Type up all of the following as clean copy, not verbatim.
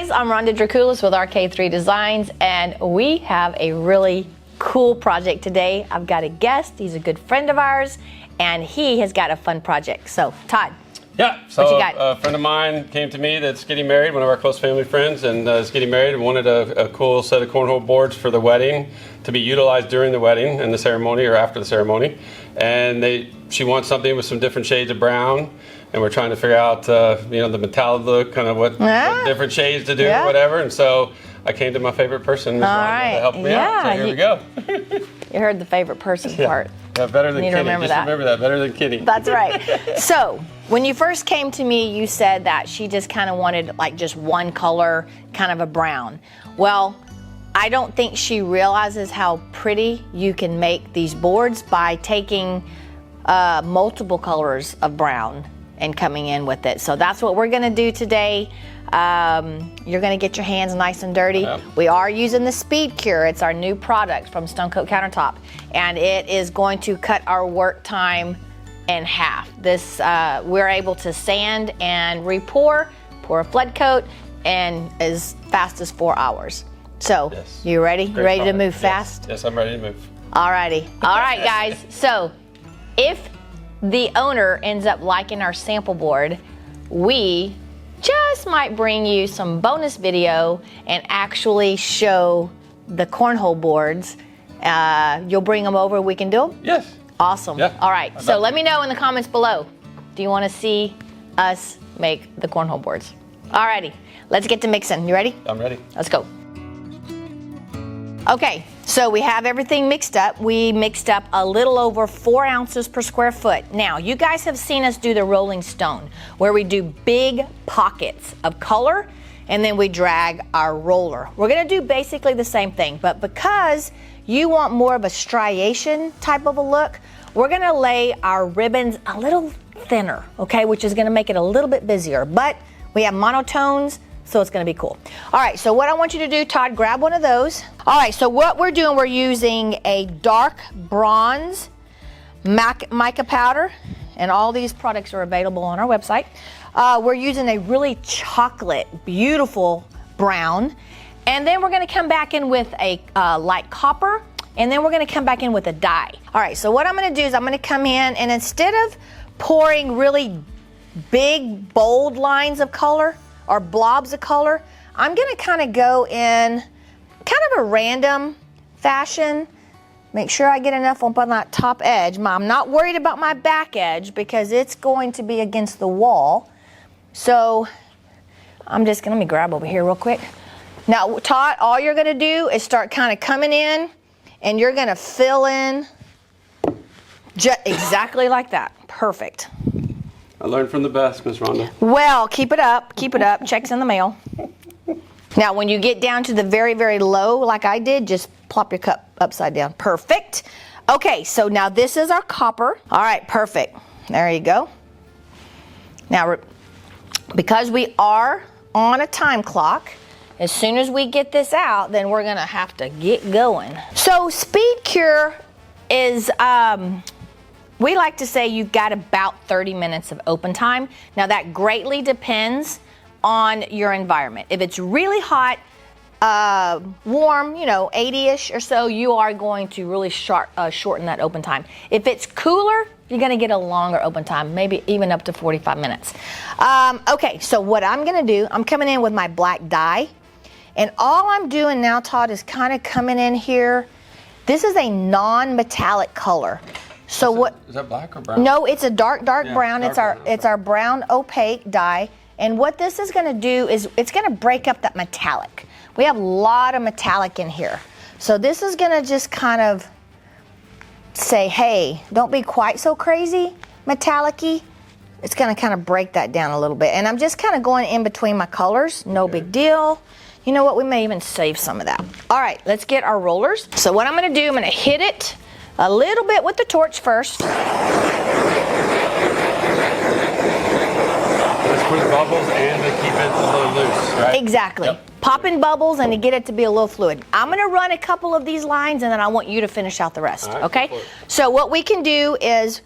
guys, I'm Rhonda Draculis with RK3 Designs, and we have a really cool project today. I've got a guest, he's a good friend of ours, and he has got a fun project. So, Todd. Yeah, so what you got? A friend of mine came to me that's getting married, one of our close family friends, and is getting married and wanted a cool set of cornhole boards for the wedding to be utilized during the wedding and the ceremony or after the ceremony. And she wants something with some different shades of brown, and we're trying to figure out, the metallic look, kind of what different shades to do or whatever. And so I came to my favorite person, Ms. Rhonda, to help me out. So here we go. You heard the favorite person part. Yeah, better than You Kenny. remember Just that. remember that, better than Kenny. That's right. So, when you first came to me, you said that she just kind of wanted like just one color, kind of a brown. Well, I don't think she realizes how pretty you can make these boards by taking multiple colors of brown and coming in with it. So that's what we're gonna do today. You're gonna get your hands nice and dirty. We are using the Speedcure. It's our new product from Stone Coat Countertop, and it is going to cut our work time in half. This we're able to sand and pour a flood coat in as fast as 4 hours. So, you ready? You ready to move fast? Yes, I'm ready to move. Alrighty. All right, guys. So, if the owner ends up liking our sample board, we just might bring you some bonus video and actually show the cornhole boards. You'll bring them over, we can do them? Yes. Awesome. Yeah. All right, so let me know in the comments below. Do you want to see us make the cornhole boards? Alrighty, let's get to mixing. You ready? I'm ready. Let's go. Okay, so we have everything mixed up. We mixed up a little over 4 ounces per square foot. Now, you guys have seen us do the Rolling Stone, where we do big pockets of color, and then we drag our roller. We're gonna do basically the same thing, but because you want more of a striation type of a look, we're gonna lay our ribbons a little thinner, okay, which is gonna make it a little bit busier, but we have monotones, so it's gonna be cool. All right, so what I want you to do, Todd, grab one of those. All right, so what we're doing, we're using a dark bronze mica powder, and all these products are available on our website. We're using a really chocolate, beautiful brown, and then we're gonna come back in with a light copper, and then we're gonna come back in with a dye. All right, so what I'm gonna do is I'm gonna come in, and instead of pouring really big, bold lines of color, or blobs of color, I'm gonna kind of go in kind of a random fashion. Make sure I get enough up on that top edge. I'm not worried about my back edge because it's going to be against the wall. So I'm just gonna, let me grab over here real quick. Now, Todd, all you're gonna do is start kind of coming in, and you're gonna fill in just exactly like that. Perfect. I learned from the best, Miss Rhonda. Well, keep it up, checks in the mail. Now, when you get down to the very, very low, like I did, just plop your cup upside down. Perfect. Okay, so now this is our copper. All right, perfect. There you go. Now, because we are on a time clock, as soon as we get this out, then we're gonna have to get going. So Speedcure is, we like to say you've got about 30 minutes of open time. Now that greatly depends on your environment. If it's really hot, warm, 80-ish or so, you are going to really shorten that open time. If it's cooler, you're gonna get a longer open time, maybe even up to 45 minutes. Okay, so what I'm gonna do, I'm coming in with my black dye, and all I'm doing now, Todd, is kind of coming in here. This is a non-metallic color. So is that black or brown? No, it's a dark brown. It's our brown opaque dye. And what this is gonna do is it's gonna break up that metallic. We have a lot of metallic in here. So this is gonna just kind of say, hey, don't be quite so crazy metallic-y. It's gonna kind of break that down a little bit. And I'm just kind of going in between my colors, no big deal. You know what, we may even save some of that. All right, let's get our rollers. So what I'm gonna do, I'm gonna hit it a little bit with the torch first. Let's put bubbles and to keep it a little loose, right? Exactly. Yep. Popping bubbles and to get it to be a little fluid. I'm gonna run a couple of these lines and then I want you to finish out the rest, okay? So what we can do is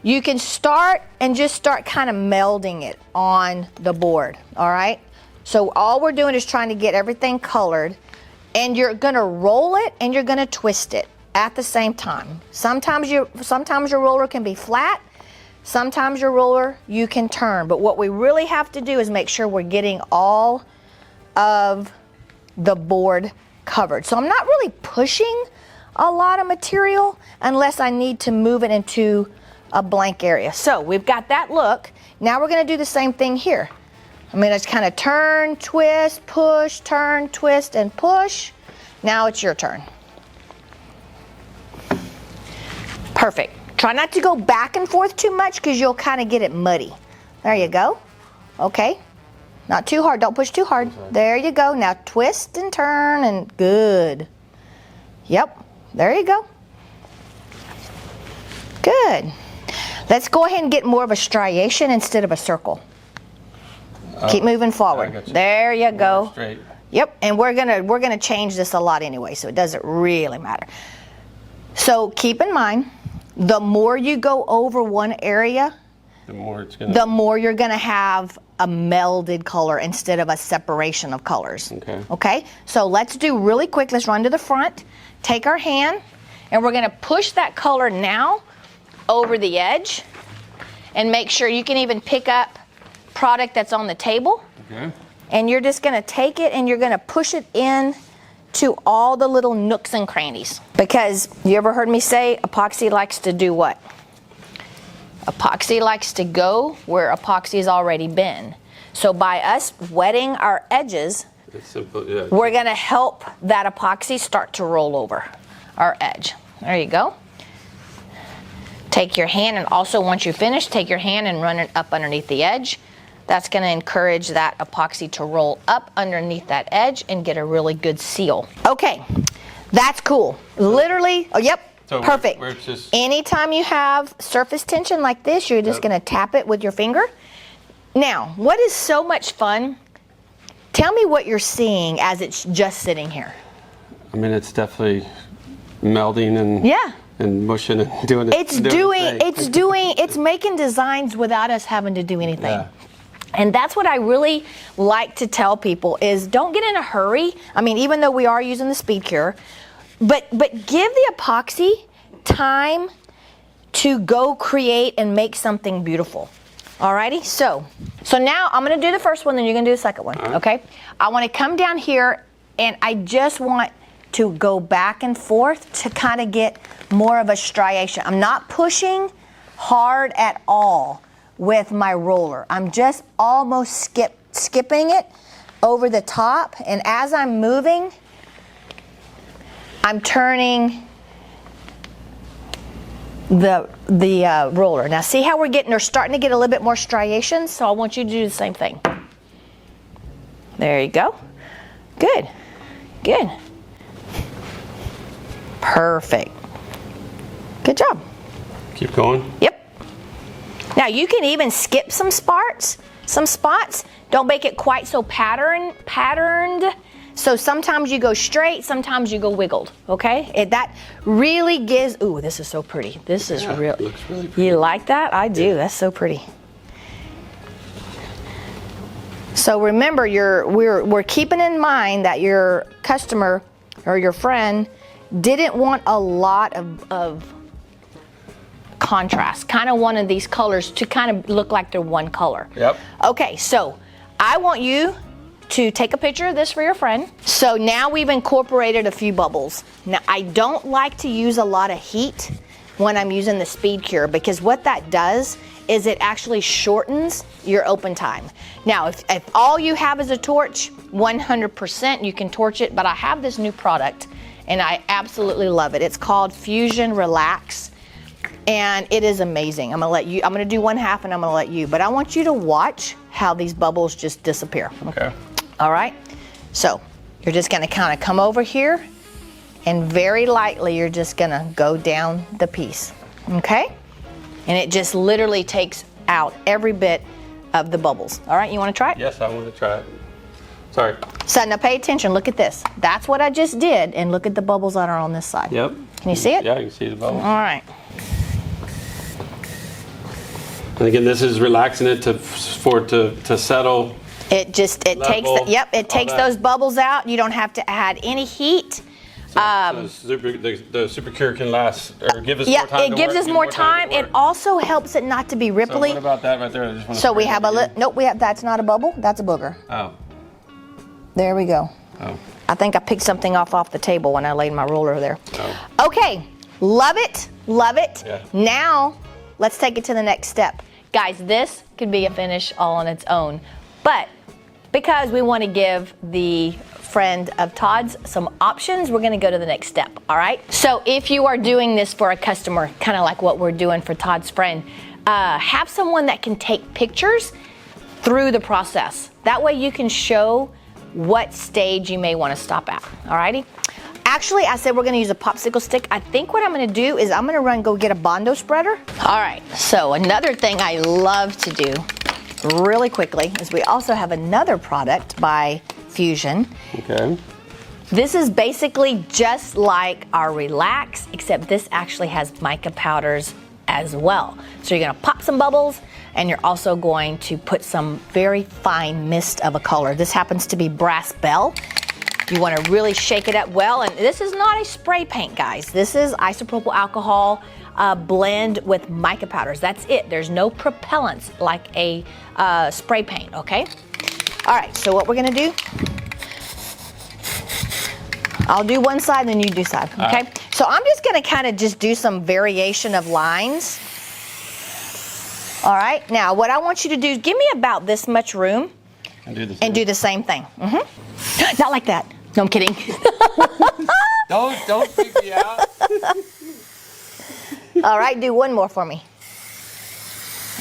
you can start and just start kind of melding it on the board, all right? So all we're doing is trying to get everything colored, and you're gonna roll it and you're gonna twist it at the same time. Sometimes your roller can be flat, sometimes your roller you can turn, but what we really have to do is make sure we're getting all of the board covered. So I'm not really pushing a lot of material unless I need to move it into a blank area. So we've got that look. Now we're gonna do the same thing here. I'm gonna just kind of turn, twist, push, turn, twist, and push. Now it's your turn. Perfect. Try not to go back and forth too much because you'll kind of get it muddy. There you go. Okay. Not too hard. Don't push too hard. There you go. Now twist and turn and good. Yep. There you go. Good. Let's go ahead and get more of a striation instead of a circle. Keep moving forward. There you go. Straight. Yep. And we're gonna change this a lot anyway, so it doesn't really matter. So keep in mind, the more you go over one area, the more you're gonna have a melded color instead of a separation of colors. Okay. Okay. So let's do really quick. Let's run to the front. Take our hand, and we're gonna push that color now over the edge, and make sure you can even pick up product that's on the table. Okay. And you're just gonna take it and you're gonna push it in to all the little nooks and crannies. Because you ever heard me say epoxy likes to do what? Epoxy likes to go where epoxy's already been. So by us wetting our edges, it's simple, yeah. We're gonna help that epoxy start to roll over our edge. There you go. Take your hand, and also once you finish, take your hand and run it up underneath the edge. That's gonna encourage that epoxy to roll up underneath that edge and get a really good seal. Okay, that's cool. Literally, oh, yep, so perfect. we're just... Anytime you have surface tension like this, you're just gonna tap it with your finger. Now, what is so much fun, tell me what you're seeing as it's just sitting here. I mean, it's definitely melding and... Yeah. And mushing and doing it. It's making designs without us having to do anything. Yeah. And that's what I really like to tell people is don't get in a hurry. I mean, even though we are using the Speedcure, but give the epoxy time to go create and make something beautiful. Alrighty, so now I'm gonna do the first one, then you're gonna do the second one, okay? I wanna come down here, and I just want to go back and forth to kind of get more of a striation. I'm not pushing hard at all with my roller. I'm just almost skipping it over the top, and as I'm moving, I'm turning the roller. Now see how we're starting to get a little bit more striations? So I want you to do the same thing. There you go. Good, good. Perfect. Good job. Keep going. Yep. Now you can even skip some spots. Don't make it quite so patterned. So sometimes you go straight, sometimes you go wiggled. Okay? That really gives. Ooh, this is so pretty. This is real. Looks really pretty. You like that? I do. Yeah. That's so pretty. So remember, we're keeping in mind that your customer or your friend didn't want a lot of contrast, kind of wanted these colors to kind of look like they're one color. Yep. Okay, so I want you to take a picture of this for your friend. So now we've incorporated a few bubbles. Now I don't like to use a lot of heat when I'm using the Speedcure, because what that does is it actually shortens your open time. Now if all you have is a torch, 100% you can torch it, but I have this new product and I absolutely love it. It's called Fuzion Relax, and it is amazing. I'm gonna do one half and I'm gonna let you, but I want you to watch how these bubbles just disappear. Okay. All right, so you're just gonna kind of come over here, and very lightly you're just gonna go down the piece, okay? And it just literally takes out every bit of the bubbles. All right, you wanna try it? Yes, I want to try it. Sorry. So now pay attention, look at this. That's what I just did, and look at the bubbles that are on this side. Yep. Can you see it? Yeah, you can see the bubbles. All right. And again, this is relaxing it for it to settle It takes it takes those bubbles out. You don't have to add any heat. So the Speedcure can last or give us more time. Yeah, it gives us more time. It also helps it not to be ripply. So what about that right there? I just want to so we have that's not a bubble. That's a booger. Oh. There we go. Oh. I think I picked something off the table when I laid my ruler there. Oh. Okay, love it, love it. Yeah. Now, let's take it to the next step. Guys, this could be a finish all on its own, but because we want to give the friend of Todd's some options, we're gonna go to the next step, all right? So if you are doing this for a customer, kind of like what we're doing for Todd's friend, have someone that can take pictures through the process. That way you can show what stage you may want to stop at, all righty? Actually, I said we're gonna use a popsicle stick. I think what I'm gonna do is I'm gonna go get a Bondo spreader. All right, so another thing I love to do really quickly is we also have another product by Fuzion. Okay. This is basically just like our Relax, except this actually has mica powders as well. So you're gonna pop some bubbles, and you're also going to put some very fine mist of a color. This happens to be Brass Bell. You wanna really shake it up well, and this is not a spray paint, guys. This is isopropyl alcohol blend with mica powders. That's it. There's no propellants like a spray paint, okay? All right, so what we're gonna do, I'll do one side, then you do side, okay? So I'm just gonna kind of just do some variation of lines. All right, now what I want you to do is give me about this much room and do the same thing. Not like that. No, I'm kidding. Don't freak me out. All right, do one more for me.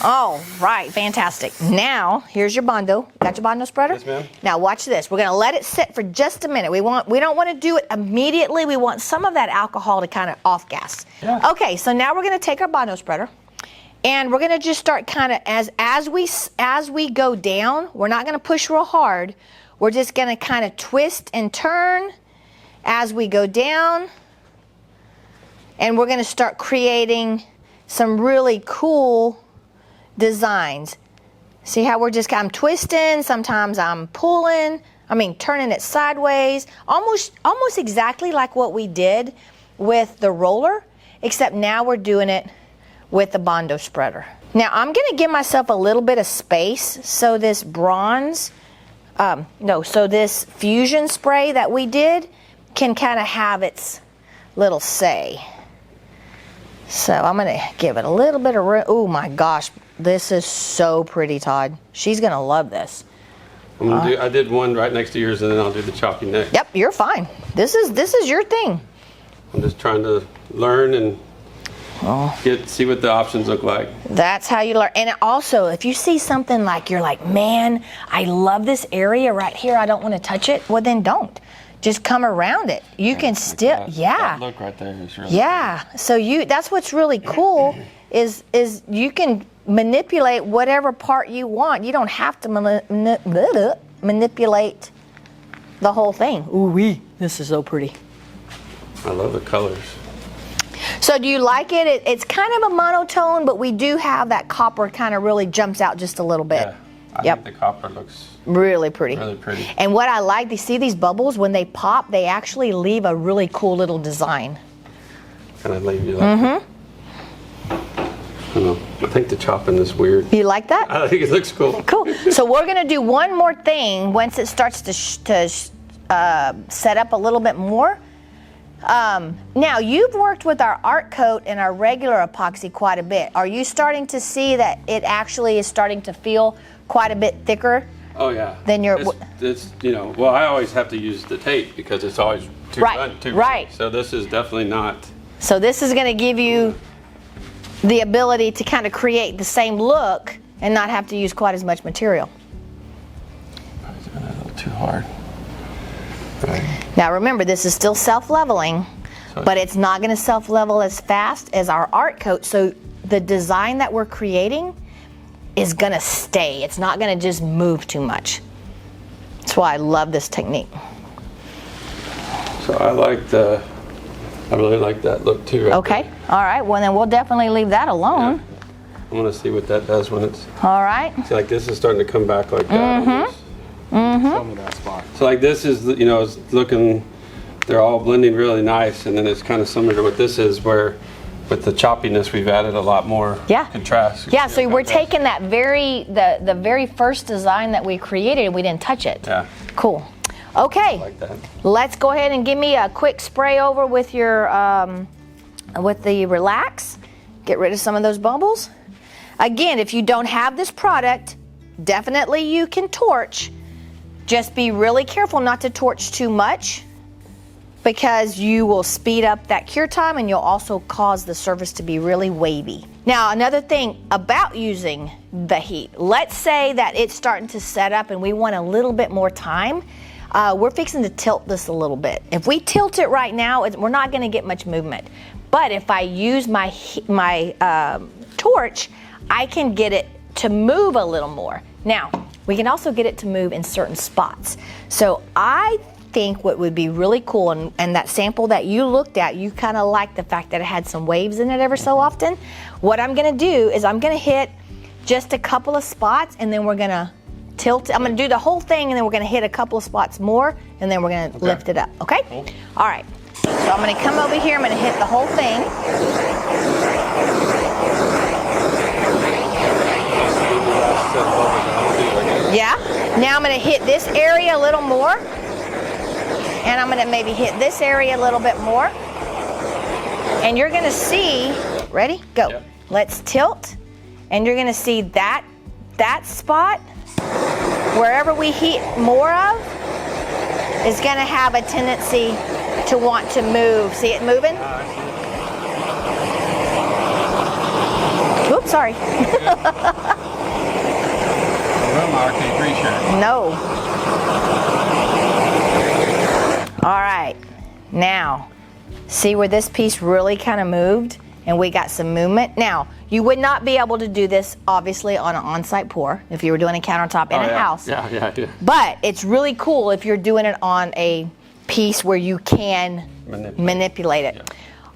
All right, fantastic. Now, here's your Bondo. Got your Bondo spreader? Yes, ma'am. Now watch this. We're gonna let it sit for just a minute. We don't want to do it immediately. We want some of that alcohol to kind of off gas. Yeah. Okay, so now we're gonna take our Bondo spreader, and we're gonna just start kind of as we go down. We're not gonna push real hard. We're just gonna kind of twist and turn as we go down, and we're gonna start creating some really cool designs. See how I'm twisting, sometimes I'm turning it sideways, almost exactly like what we did with the roller, except now we're doing it with the Bondo spreader. Now I'm gonna give myself a little bit of space so this this Fuzion spray that we did can kind of have its little say. So I'm gonna give it a little bit of room. Oh my gosh, this is so pretty, Todd. She's gonna love this. I did one right next to yours, and then I'll do the choppy next. Yep, you're fine. This is your thing. I'm just trying to learn and see what the options look like. That's how you learn. And also, if you see something like you're like, man, I love this area right here, I don't want to touch it, well then don't. Just come around it. You can still, That look right there is really cool. So that's what's really cool is you can manipulate whatever part you want. You don't have to manipulate the whole thing. Ooh wee, this is so pretty. I love the colors. So do you like it? It's kind of a monotone, but we do have that copper kind of really jumps out just a little bit. Yeah, I think the copper looks really pretty. Really pretty. And what I like, you see these bubbles, when they pop, they actually leave a really cool little design. Kind of leave you like I think the chopping is weird. You like that? I think it looks cool. Cool. So we're gonna do one more thing once it starts to set up a little bit more. Now you've worked with our art coat and our regular epoxy quite a bit. Are you starting to see that it actually is starting to feel quite a bit thicker? Oh yeah. Then you're. It's well, I always have to use the tape because it's always too right. So this is definitely not. So this is going to give you the ability to kind of create the same look and not have to use quite as much material. It's a little too hard. Right. Now remember, this is still self-leveling, but it's not going to self-level as fast as our art coat. So the design that we're creating is going to stay. It's not going to just move too much. That's why I love this technique. So I really like that look too. Okay. There. All right. Well, then we'll definitely leave that alone. Yeah. I want to see what that does when it's. All right. See, like this is starting to come back like that. Show me that spot. So like this is, you know, it's looking, they're all blending really nice, and then it's kind of similar to what this is, where with the choppiness we've added a lot more contrast. Yeah, so we're taking that the very first design that we created and we didn't touch it. Yeah. Cool. Okay. Like that. Let's go ahead and give me a quick spray over with your with the Relax. Get rid of some of those bubbles. Again, if you don't have this product, definitely you can torch. Just be really careful not to torch too much, because you will speed up that cure time and you'll also cause the surface to be really wavy. Now, another thing about using the heat, let's say that it's starting to set up and we want a little bit more time. We're fixing to tilt this a little bit. If we tilt it right now, we're not gonna get much movement. But if I use my torch, I can get it to move a little more. Now, we can also get it to move in certain spots. So I think what would be really cool, and that sample that you looked at, you kind of like the fact that it had some waves in it ever so often. What I'm gonna do is I'm gonna hit just a couple of spots, and then we're gonna tilt it. I'm gonna do the whole thing, and then we're gonna hit a couple of spots more, and then we're gonna lift it up, okay? Cool. All right, so I'm gonna come over here, I'm gonna hit the whole thing. Yeah, now I'm gonna hit this area a little more. And I'm gonna maybe hit this area a little bit more. And you're gonna see, ready? Go. Yep. Let's tilt. And you're gonna see that spot, wherever we heat more of, is gonna have a tendency to want to move. See it moving? Oops, sorry. RK3 shirt. No. All right, now, see where this piece really kind of moved and we got some movement? Now, you would not be able to do this, obviously, on an on-site pour if you were doing a countertop in a house. Yeah. But it's really cool if you're doing it on a piece where you can manipulate it. Yeah.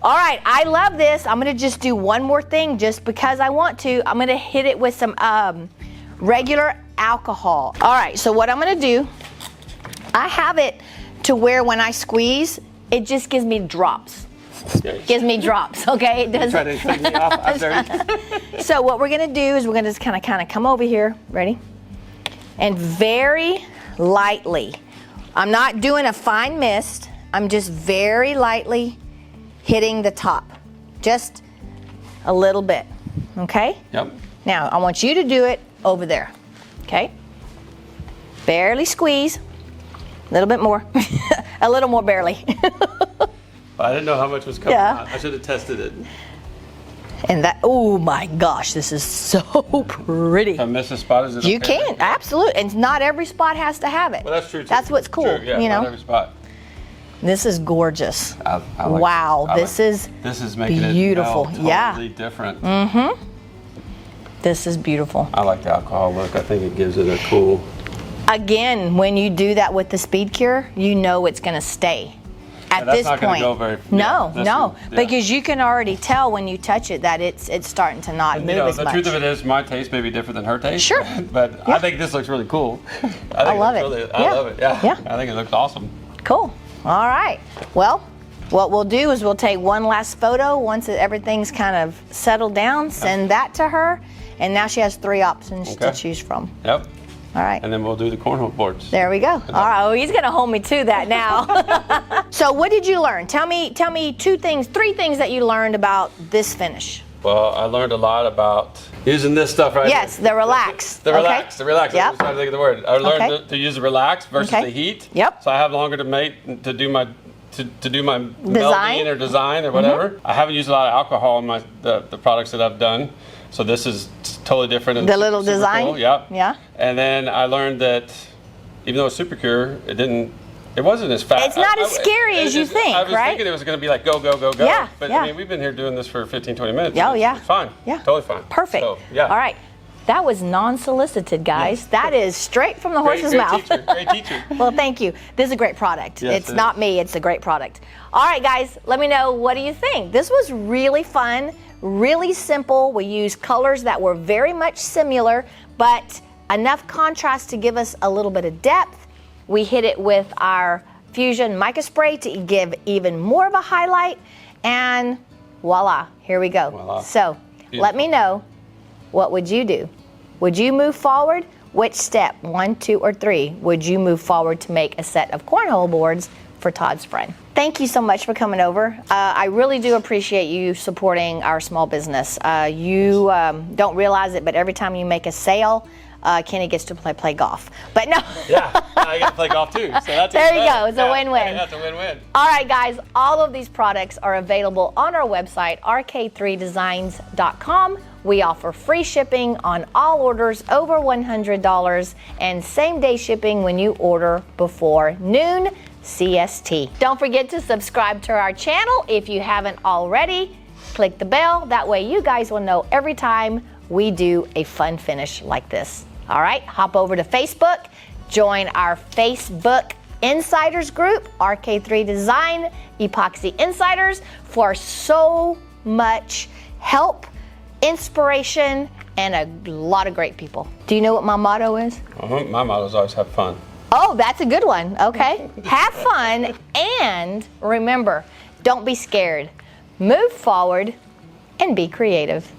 All right, I love this. I'm gonna just do one more thing just because I want to. I'm gonna hit it with some regular alcohol. All right, so what I'm gonna do, I have it to where when I squeeze, it just gives me drops. Gives me drops, okay? It doesn't. Try to take me off. I'm sorry. So what we're gonna do is we're gonna just kind of come over here, ready? And very lightly, I'm not doing a fine mist, I'm just very lightly hitting the top. Just a little bit, okay? Yep. Now, I want you to do it over there, okay? Barely squeeze. A little bit more. A little more barely. I didn't know how much was coming out. I should have tested it. And that, oh my gosh, this is so pretty. If I miss a spot, is it You okay? can, absolutely. And not every spot has to have it. Well, that's true too. That's what's cool, True, yeah, you know? not every spot. This is gorgeous. I like wow, this is making beautiful. It totally different. Mm-hmm. This is beautiful. I like the alcohol look. I think it gives it a cool. Again, when you do that with the Speedcure, you know it's going to stay. At that's this not point, go very, no, because you can already tell when you touch it that it's starting to not move as the much. truth of it is, my taste may be different than her taste. Sure, but I think this looks really cool. I love it. I love it. Yeah, I think it looks awesome. Cool. All right. Well, what we'll do is we'll take one last photo once everything's kind of settled down. Send that to her, and now she has 3 options to choose from. Yep. All right. And then we'll do the cornhole boards. There we go. All right. Oh, he's gonna hold me to that now. So, what did you learn? Tell me 3 things that you learned about this finish. Well, I learned a lot about using this stuff right Yes, here. the Relax. The Relax. Yep. I was trying to think of the word. I learned to use the Relax versus the heat. Yep. So I have longer to do my melding or design or whatever. I haven't used a lot of alcohol in the products that I've done. So this is totally different. The little design? Cool. Yep. Yeah. And then I learned that even though it's Speedcure, it wasn't as fast. It's not as scary as you think, I was right? thinking it was going to be like go, go, go, go. Yeah, But yeah. I mean, we've been here doing this for 15, 20 minutes. Oh, yeah. It's fine. Yeah. Totally fine. Perfect. So, yeah. All right. That was non-solicited, guys. That is straight from the horse's mouth. Great teacher. Well, thank you. This is a great product. Yes, it's not me, it's a great product. All right, guys, let me know, what do you think? This was really fun, really simple. We used colors that were very much similar, but enough contrast to give us a little bit of depth. We hit it with our Fuzion mica spray to give even more of a highlight, and voila, here we go. Voila. So Beautiful. let me know, what would you do? Would you move forward? Which step, 1, 2, or 3, would you move forward to make a set of cornhole boards for Todd's friend? Thank you so much for coming over. I really do appreciate you supporting our small business. You don't realize it, but every time you make a sale, Kenny gets to play golf. But no. Yeah, I get to play golf too. So that's there you better. go. It's a win-win. That's a win-win. All right, guys. All of these products are available on our website, RK3Designs.com. We offer free shipping on all orders over $100 and same-day shipping when you order before noon CST. Don't forget to subscribe to our channel if you haven't already. Click the bell. That way you guys will know every time we do a fun finish like this. All right, hop over to Facebook, join our Facebook Insiders group, RK3 Design Epoxy Insiders, for so much help, inspiration, and a lot of great people. Do you know what my motto is? My motto is always have fun. Oh, that's a good one. Okay. Have fun, and remember, don't be scared. Move forward and be creative.